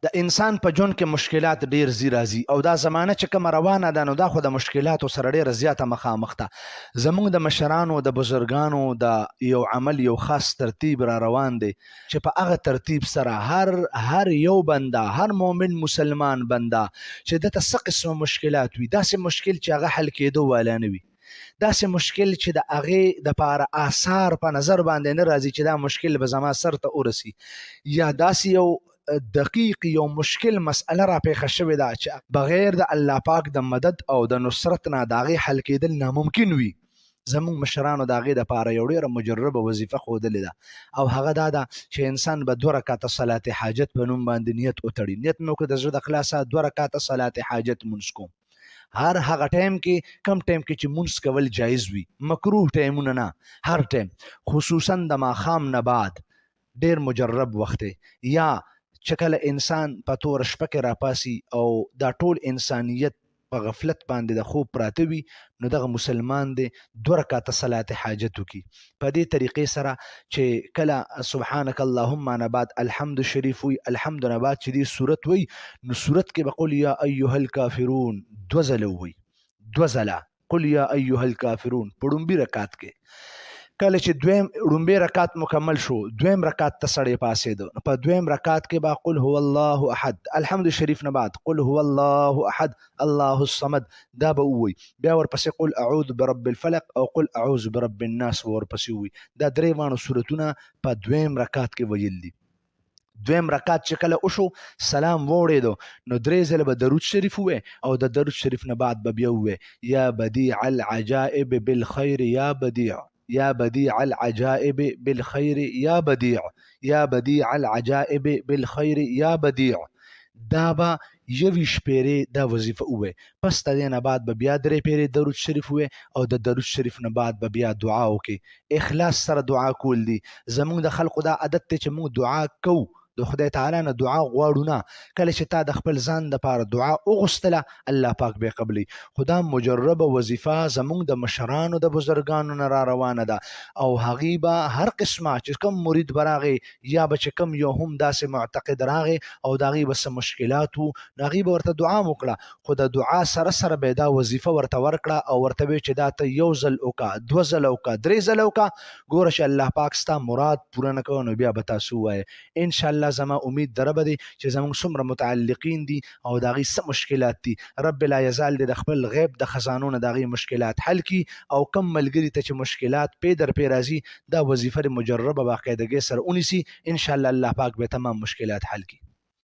د انسان په ژوند کې مشکلات ډیر زی راځي او دا زمانه چې کوم روانه ده نو دا خو د مشکلاتو سره ډیره زیاته مخامخ ده. زموږ د مشرانو د بزرګانو د یو عمل یو خاص ترتیب را روان دی چې په هغه ترتیب سره هر یو بنده، هر مؤمن مسلمان بنده چې دته څه قسمه مشکلات وي، داسې مشکل چې هغه حل کېدو والا نه وي، داسې مشکل چې د هغې دپاره آثار په نظر باندې نه راځي چې دا مشکل به زما سر ته ورسي، یا داسې یو دقیق یو مشکل مسئله را پیښه شوې ده چې بغیر د الله پاک د مدد او د نصرت نه د هغې حل کېدل ناممکن وي. زموږ مشرانو د هغې دپاره یو ډېره مجربه وظیفه ښودلې ده او هغه دا ده چې انسان به 2 رکعته صلات حاجت په نوم باندې نیت وتړي. نیت مې وکړه د زړه د خلاصه 2 رکعته صلات حاجت مونځ کوم. هر هغه ټایم کې کم ټایم کې چې مونځ کول جایز وي، مکروه ټایمونه نه، هر ټایم، خصوصا د ماښام نه بعد ډېر مجرب وخت دی. یا چې کله انسان په تور شپه کې راپاسي او دا ټول انسانیت په غفلت باندې د خوب پراته وي، نو دغه مسلمان دی 2 رکعته صلات حاجت وکړي. په دې طریقې سره چې کله سبحانك اللهم نه بعد الحمد شریف وي، الحمد نه بعد چې دې صورت وي، نو صورت کې به قل یا ایها الکافرون 2 ځله وي، 2 ځله قل یا ایها الکافرون په ړومبي رکعت کې. کله چې دویم ړومبی رکعت مکمل شو، دویم رکعت ته سړی پاسېده، نو په دویم رکعت کې به قل هو الله احد، الحمد شریف نه بعد قل هو الله احد الله الصمد دا به ووایي. بیا ورپسې قل اعوذ برب الفلق او قل اعوذ برب الناس ورپسې ووایي. دا 3 واړه صورتونه په دویم رکعت کې ویل دي. دویم رکعت چې کله وشو، سلام ووړېدو، نو 3 ځله به درود شریف ووایي او د درود شریف نه بعد به بیا ووایي یا بدیع العجائب بالخیر یا بدیع، یا بدیع العجائب بالخیر یا بدیع، یا بدیع العجائب بالخیر یا بدیع. دا به 21 پیرې دا وظیفه ووایي. پس د دې نه بعد به بیا 3 پیرې درود شریف ووایي او د درود شریف نه بعد به بیا دعا وکړي. اخلاص سره دعا کول دي. زموږ د خلقو دا عادت دی چې موږ دعا کوو، د خدای تعالی نه دعا غواړو نه. کله چې تا د خپل ځان دپاره دعا وغوښتله، الله پاک به قبلي. خو دا مجربه وظیفه زموږ د مشرانو د بزرګانو نه را روانه ده او هغې به هر قسمه چې کوم مرید به راغی یا به چې کوم یو هم داسې معتقد راغی او د هغې به څه مشکلات وو، نو هغې به ورته دعا وکړه، خو د دعا سره سره به دا وظیفه ورته ورکړه او ورته ویې چې دا ته 1 ځل وکړه، 2 ځله وکړه، 3 ځله وکړه، ګوره چې الله پاک ستا مراد پوره نه کوه، نو بیا به تاسو ووایه انشاءالله. زما امید د ربه دی چې زموږ څومره متعلقین دي او د هغې څه مشکلات دي، رب لا یزال دی د خپل غیب د خزانو نه د هغې مشکلات حل کړي او کم ملګري ته چې مشکلات پی در پی راځي، دا وظیفه مجربه باقاعدګۍ سره ونیسي، انشاءالله الله پاک به تمام مشکلات حل کړي.